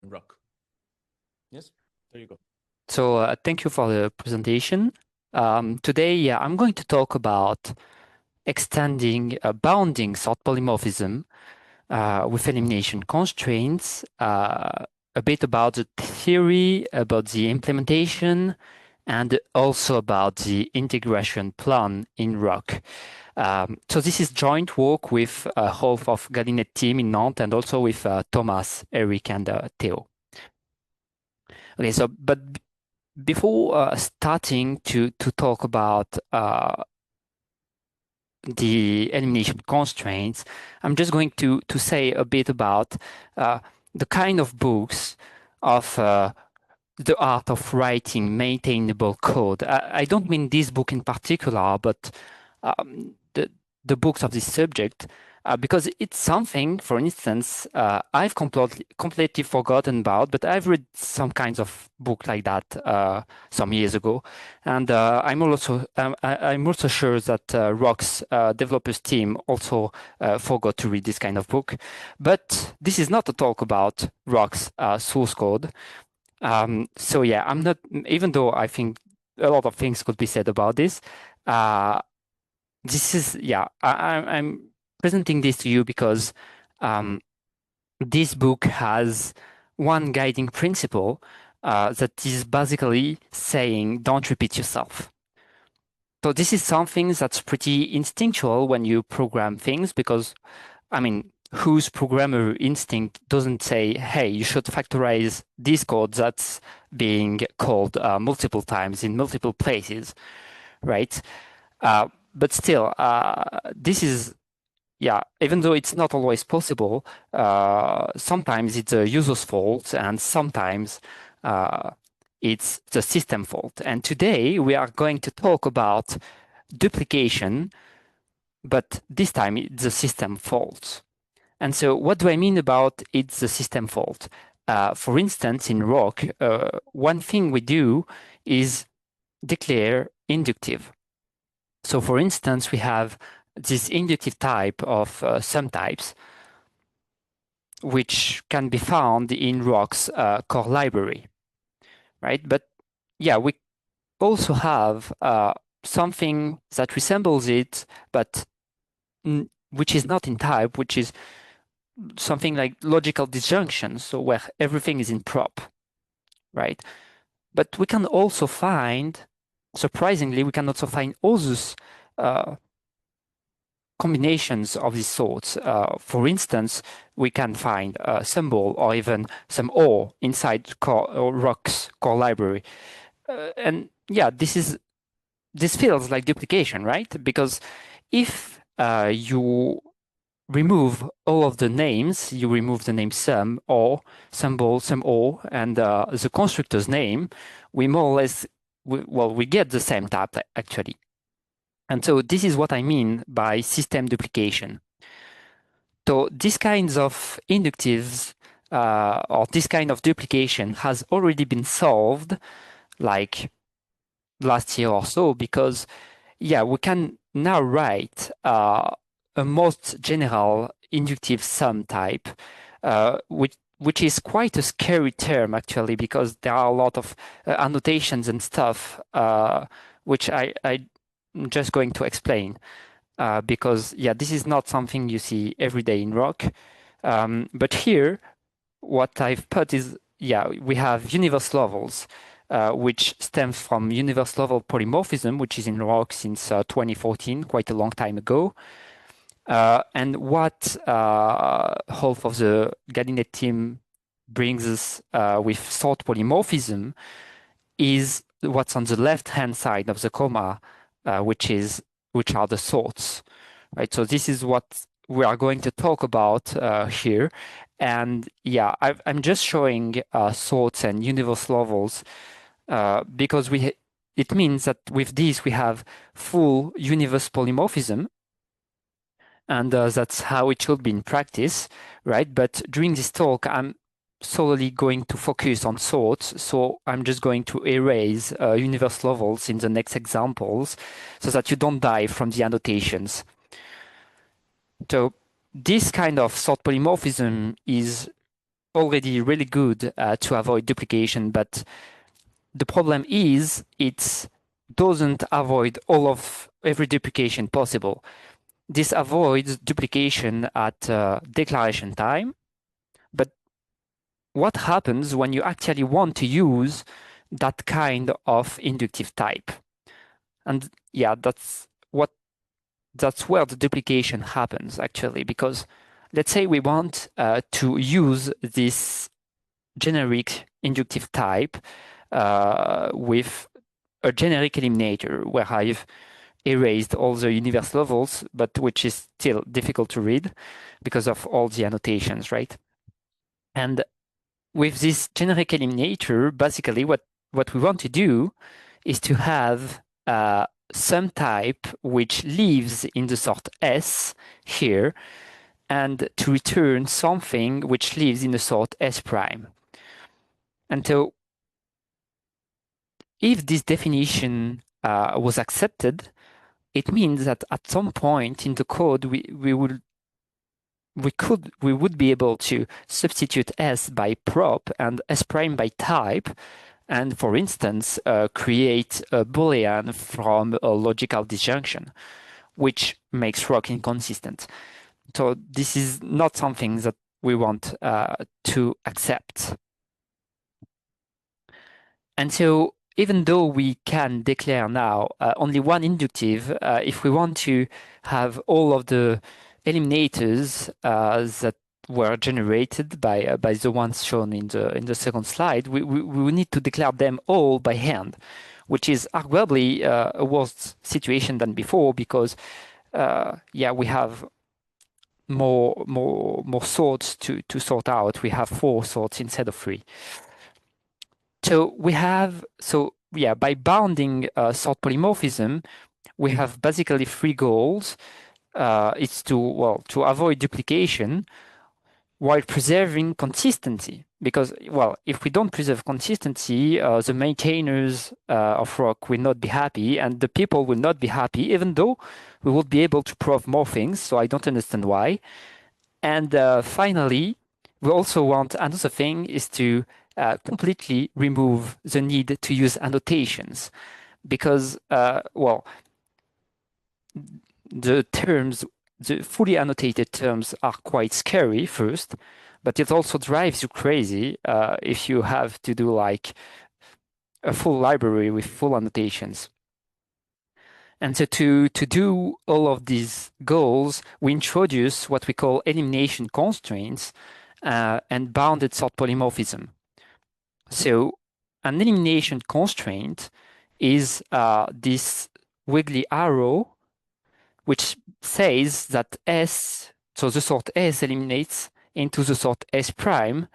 Rocq. Yes, there you go. So thank you for the presentation. Today, I'm going to talk about extending bounding sort polymorphism with elimination constraints, a bit about the theory, about the implementation, and also about the integration plan in Rocq. So this is joint work with half of Galinet team in Nantes and also with Tomás, Éric, and Théo. Okay, so but before starting to talk about the elimination constraints, I'm just going to say a bit about the kind of books of the art of writing maintainable code. I don't mean this book in particular, but the books of this subject, because it's something, for instance, I've completely forgotten about, but I've read some kinds of book like that some years ago, and I'm also sure that Rocq's developers team also forgot to read this kind of book. But this is not a talk about Rocq's source code. So yeah, I'm not, even though I think a lot of things could be said about this. This is, yeah, I'm presenting this to you because this book has one guiding principle that is basically saying, don't repeat yourself. So this is something that's pretty instinctual when you program things, because, I mean, whose programmer instinct doesn't say, hey, you should factorize this code that's being called multiple times in multiple places, right? But still, this is, yeah, even though it's not always possible, sometimes it's a user's fault and sometimes it's the system fault. And today we are going to talk about duplication, but this time it's the system fault. And so what do I mean about it's the system fault? For instance, in Rocq, one thing we do is declare inductive. So for instance, we have this inductive type of sum types, which can be found in Rocq's core library, right? But yeah, we also have something that resembles it, but which is not in type, which is something like logical disjunction, so where everything is in prop, right? But we can also find, surprisingly, we can also find others combinations of these sorts. For instance, we can find a symbol or even some OR inside Rocq's core library. And yeah, this feels like duplication, right? Because if you remove all of the names, you remove the name sum or symbol, sum or, and the constructor's name, we more or less, we get the same type actually. And so this is what I mean by system duplication. So these kinds of inductives or this kind of duplication has already been solved like last year or so, because yeah, we can now write a most general inductive sum type, which is quite a scary term actually, because there are a lot of annotations and stuff which I'm just going to explain, because yeah, this is not something you see every day in Rocq. But here, what I've put is, yeah, we have universe levels, which stems from universe level polymorphism, which is in Rocq since 2014, quite a long time ago. And what half of the Galinet team brings us with sort polymorphism is what's on the left-hand side of the comma, which are the sorts, right? So this is what we are going to talk about here. And yeah, I'm just showing sorts and universe levels because it means that with this we have full universe polymorphism, and that's how it should be in practice, right? But during this talk, I'm solely going to focus on sorts, so I'm just going to erase universe levels in the next examples so that you don't die from the annotations. So this kind of sort polymorphism is already really good to avoid duplication, but the problem is it doesn't avoid every duplication possible. This avoids duplication at declaration time, but what happens when you actually want to use that kind of inductive type? And yeah, that's where the duplication happens actually, because let's say we want to use this generic inductive type with a generic eliminator where I've erased all the universe levels, but which is still difficult to read because of all the annotations, right? And with this generic eliminator, basically what we want to do is to have some type which lives in the sort S here, and to return something which lives in the sort S prime. And so if this definition was accepted, it means that at some point in the code we would be able to substitute S by prop and S prime by type, and for instance create a Boolean from a logical disjunction, which makes Rocq inconsistent. So this is not something that we want to accept. And so even though we can declare now only one inductive, if we want to have all of the eliminators that were generated by the ones shown in the second slide, we need to declare them all by hand, which is arguably a worse situation than before, because we have more sorts to sort out. We have 4 sorts instead of 3. So by bounding sort polymorphism, we have basically 3 goals. It's to avoid duplication while preserving consistency. Because, if we don't preserve consistency, the maintainers of Rocq will not be happy, and the people will not be happy, even though we will be able to prove more things. So I don't understand why. And finally, we also want another thing is to completely remove the need to use annotations, because the fully annotated terms are quite scary first, but it also drives you crazy if you have to do like a full library with full annotations. And so to do all of these goals, we introduce what we call elimination constraints and bounded sort polymorphism. So an elimination constraint is this wiggly arrow which says that S, so the sort S eliminates into the sort S prime,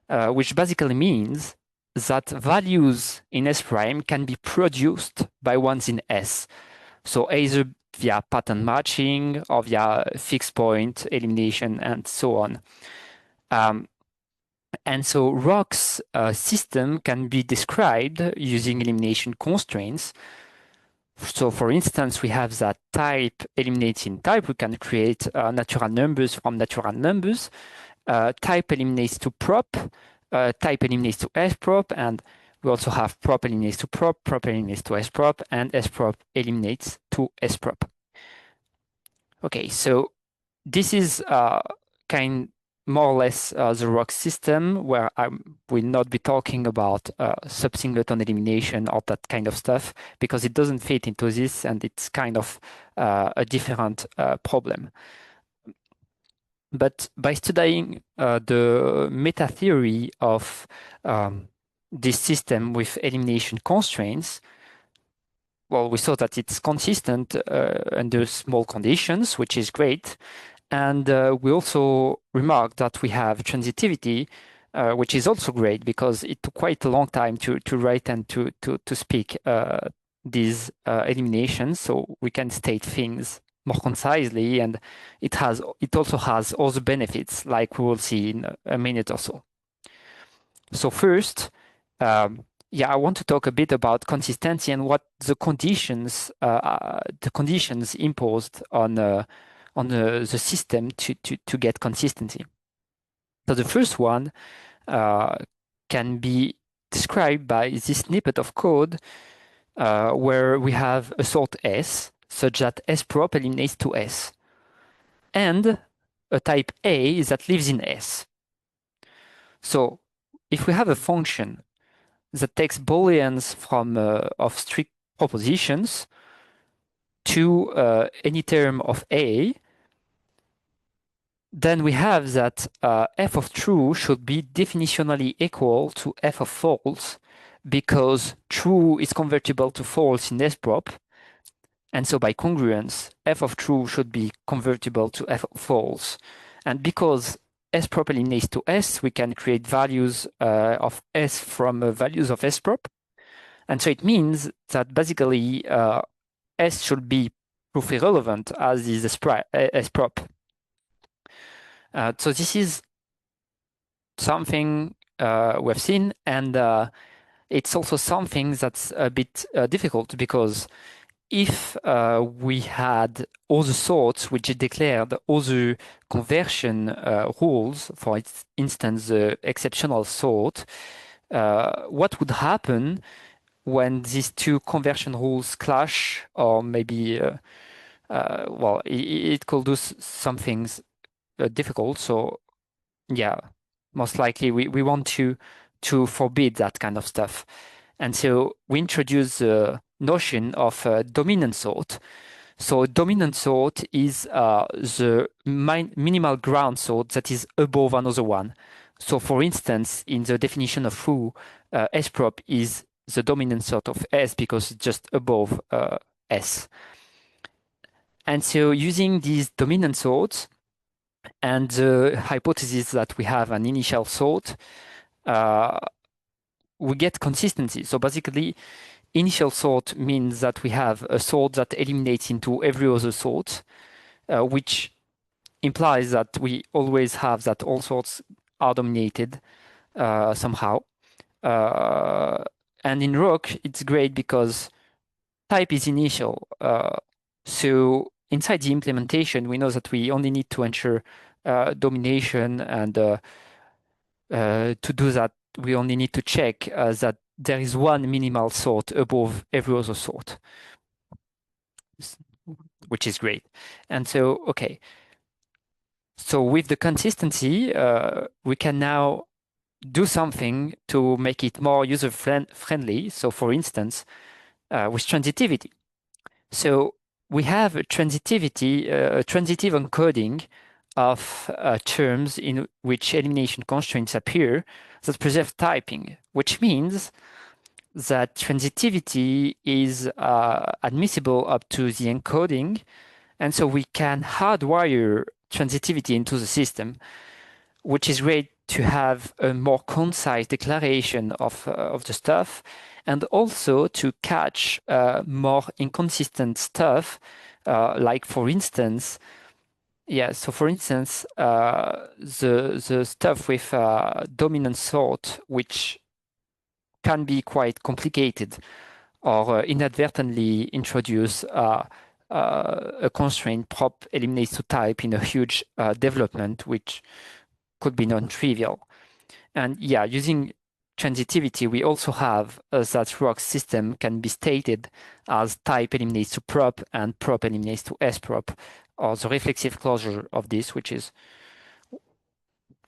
which basically means that values in S prime can be produced by ones in S. So either via pattern matching or via fixed point elimination and so on. And so Rocq's system can be described using elimination constraints. So for instance, we have that type eliminating type. We can create natural numbers from natural numbers. Type eliminates to prop, type eliminates to S prop, and we also have prop eliminates to prop eliminates to S prop, and S prop eliminates to S prop. Okay, so this is more or less the Rocq system, where I will not be talking about sub-singleton elimination or that kind of stuff, because it doesn't fit into this, and it's kind of a different problem. But by studying the meta theory of this system with elimination constraints, we saw that it's consistent under small conditions, which is great. And we also remarked that we have transitivity, which is also great, because it took quite a long time to write and to speak these eliminations, so we can state things more concisely, and it also has all the benefits, like we will see in a minute or so. So first, I want to talk a bit about consistency and what the conditions imposed on the system to get consistency. So the first one can be described by this snippet of code where we have a sort S, such that S prop eliminates to S, and a type A that lives in S. So if we have a function that takes booleans from of strict propositions to any term of A, then we have that f of true should be definitionally equal to f of false, because true is convertible to false in S prop, and so by congruence, f of true should be convertible to f of false. And because S prop eliminates to S, we can create values of S from values of S prop. And so it means that basically S should be proof irrelevant as is S prop. So this is something we've seen, and it's also something that's a bit difficult, because if we had other sorts which declared other conversion rules, for instance, the exceptional sort, what would happen when these two conversion rules clash, or maybe, well, it could do some things difficult. So, yeah, most likely we want to forbid that kind of stuff. And so we introduce the notion of dominant sort. So dominant sort is the minimal ground sort that is above another one. So for instance, in the definition of foo, S prop is the dominant sort of S because it's just above S. And so using these dominant sorts and the hypothesis that we have an initial sort, we get consistency. So basically, initial sort means that we have a sort that eliminates into every other sort, which implies that we always have that all sorts are dominated somehow. And in Rocq, it's great because type is initial. So inside the implementation, we know that we only need to ensure domination, and to do that, we only need to check that there is one minimal sort above every other sort, which is great. And so, okay. So with the consistency, we can now do something to make it more user-friendly. So for instance, with transitivity. So we have a transitivity, a transitive encoding of terms in which elimination constraints appear that preserve typing, which means that transitivity is admissible up to the encoding. And so we can hardwire transitivity into the system, which is great to have a more concise declaration of the stuff, and also to catch more inconsistent stuff, like for instance, so for instance, the stuff with dominant sort, which can be quite complicated, or inadvertently introduce a constraint prop eliminates to type in a huge development, which could be non-trivial. And yeah, using transitivity, we also have that Rocq system can be stated as type eliminates to prop and prop eliminates to S prop, or the reflexive closure of this, which is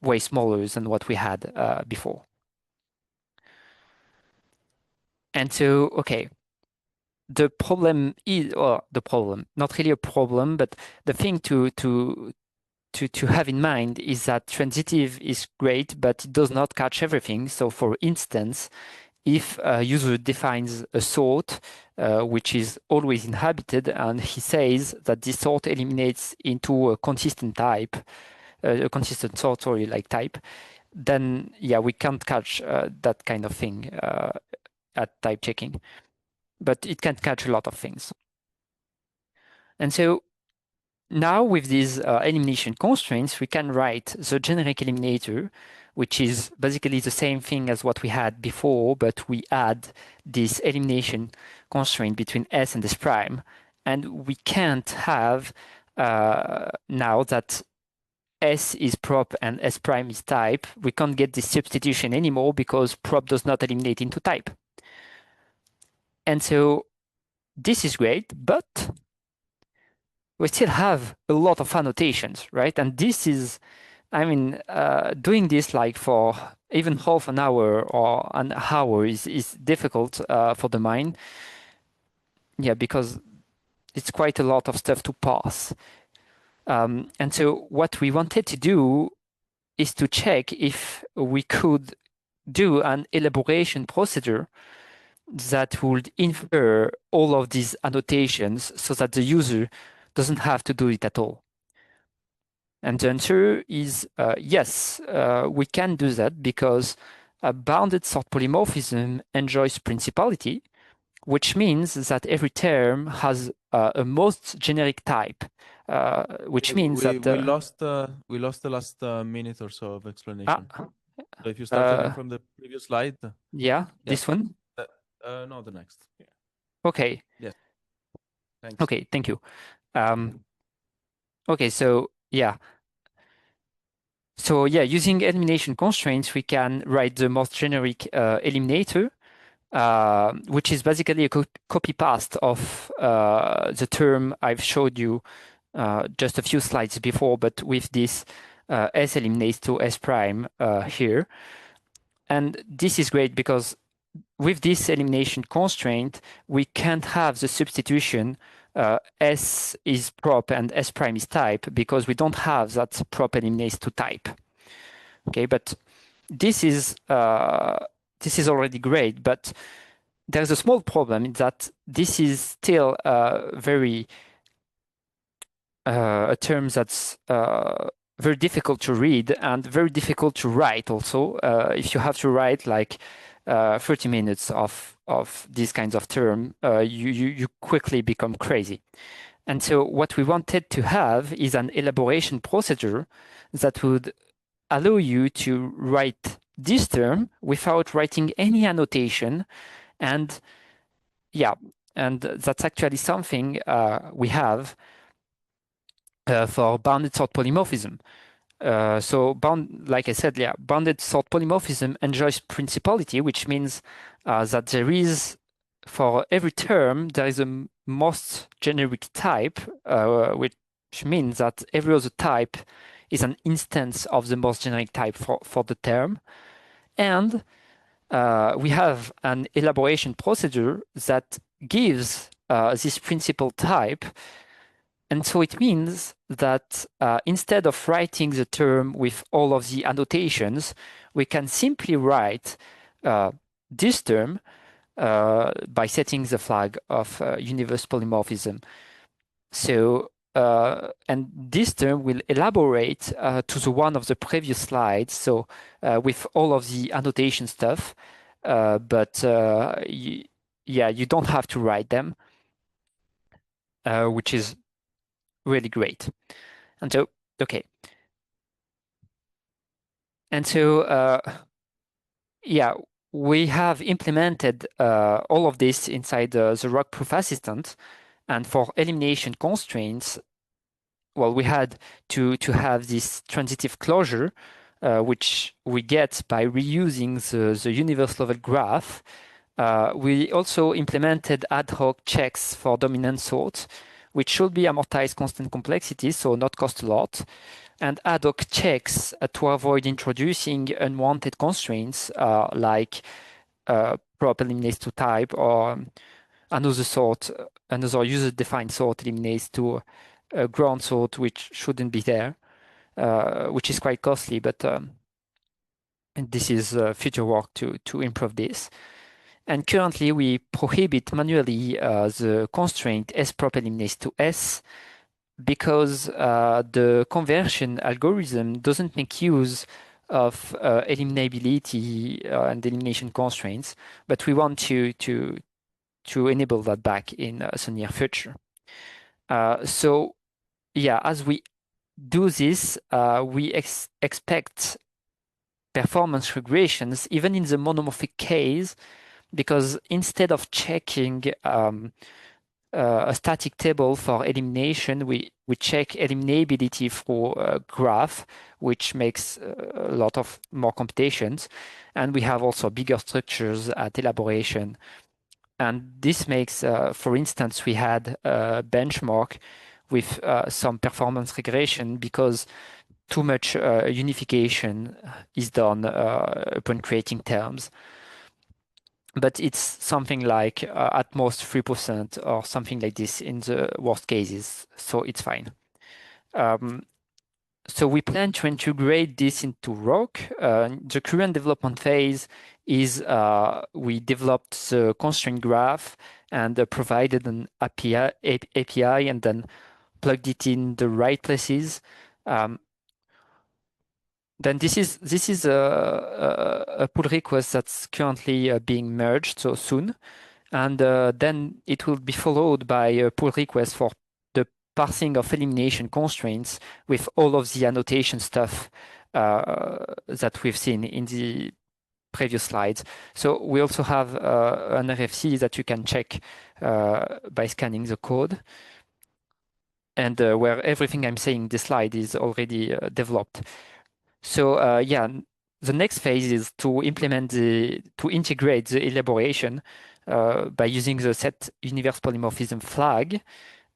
way smaller than what we had before. And so, okay, the problem is, or the problem, not really a problem, but the thing to have in mind is that transitive is great, but it does not catch everything. So for instance, if a user defines a sort which is always inhabited, and he says that this sort eliminates into a consistent type, a consistent sort, sorry, like type, then yeah, we can't catch that kind of thing at type checking, but it can catch a lot of things. And so now with these elimination constraints, we can write the generic eliminator, which is basically the same thing as what we had before, but we add this elimination constraint between S and S prime. And we can't have now that S is prop and S prime is type, we can't get this substitution anymore because prop does not eliminate into type. And so this is great, but we still have a lot of annotations, right? And this is, I mean, doing this like for even half an hour or an hour is difficult for the mind. Yeah, because it's quite a lot of stuff to pass. And so what we wanted to do is to check if we could do an elaboration procedure that would infer all of these annotations so that the user doesn't have to do it at all. And the answer is yes, we can do that because a bounded sort polymorphism enjoys principality, which means that every term has a most generic type, which means we that we lost the last minute or so of explanation. ah, So if you start again from the previous slide. Yeah, this one? No, the next. Yeah. Okay. Yes. Thanks. Okay, thank you. Okay, so yeah. So yeah, using elimination constraints, we can write the most generic eliminator, which is basically a copy-paste of the term I've showed you just a few slides before, but with this S eliminates to S prime here. And this is great because with this elimination constraint, we can't have the substitution S is prop and S prime is type because we don't have that prop eliminates to type. Okay, but this is already great, but there's a small problem in that this is still very a term that's very difficult to read and very difficult to write also. If you have to write like 30 minutes of these kinds of term, you quickly become crazy. And so what we wanted to have is an elaboration procedure that would allow you to write this term without writing any annotation. And yeah, and that's actually something we have for bounded sort polymorphism. So like I said, yeah, bounded sort polymorphism enjoys principality, which means that there is, for every term, there is a most generic type, which means that every other type is an instance of the most generic type for the term. And we have an elaboration procedure that gives this principal type. And so it means that instead of writing the term with all of the annotations, we can simply write this term by setting the flag of universe polymorphism. So, and this term will elaborate to the one of the previous slides, so with all of the annotation stuff, but yeah, you don't have to write them, which is really great. And so, okay. And so, yeah, we have implemented all of this inside the Rocq proof assistant. And for elimination constraints, well, we had to have this transitive closure, which we get by reusing the universe level graph. We also implemented ad hoc checks for dominant sort, which should be amortized constant complexity, so not cost a lot, and ad hoc checks to avoid introducing unwanted constraints like prop eliminates to type or another user-defined sort eliminates to a ground sort which shouldn't be there, which is quite costly, but and this is future work to improve this. And currently, we prohibit manually the constraint S prop eliminates to S because the conversion algorithm doesn't make use of eliminability and elimination constraints, but we want to enable that back in the near future. So yeah, as we do this, we expect performance regressions even in the monomorphic case, because instead of checking a static table for elimination. We check eliminability through a graph, which makes a lot of more computations. And we have also bigger structures at elaboration. And this makes, for instance, we had a benchmark with some performance regression because too much unification is done upon creating terms. But it's something like at most 3% or something like this in the worst cases, so it's fine. So we plan to integrate this into Rocq. The current development phase is we developed the constraint graph and provided an API and then plugged it in the right places. Then this is a pull request that's currently being merged so soon, and then it will be followed by a pull request for the parsing of elimination constraints with all of the annotation stuff that we've seen in the previous slides. So we also have an RFC that you can check by scanning the code, and where everything I'm saying in this slide is already developed. So yeah, the next phase is to integrate the elaboration by using the set universe polymorphism flag,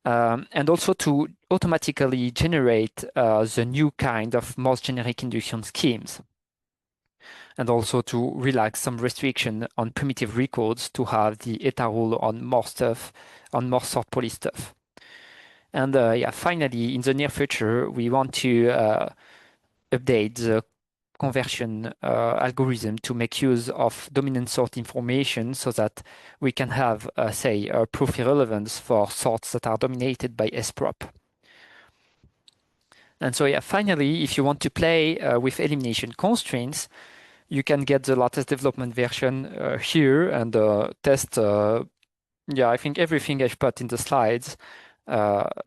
and also to automatically generate the new kind of most generic induction schemes, and also to relax some restriction on primitive records to have the eta rule on more stuff, on more sort poly stuff. And yeah, finally, in the near future, we want to update the conversion algorithm to make use of dominant sort information so that we can have, say, a proof irrelevance for sorts that are dominated by S-prop. And so, yeah, finally, if you want to play with elimination constraints, you can get the latest development version here and test, yeah, I think everything I've put in the slides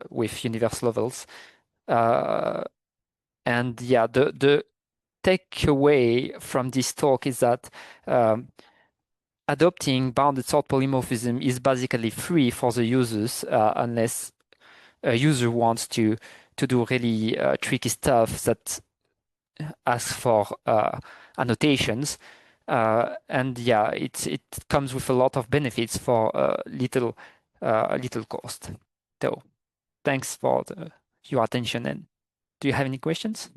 with universe levels. And yeah, the takeaway from this talk is that adopting bounded sort polymorphism is basically free for the users unless a user wants to do really tricky stuff that asks for annotations. And yeah, it comes with a lot of benefits for little cost. So thanks for your attention. And do you have any questions?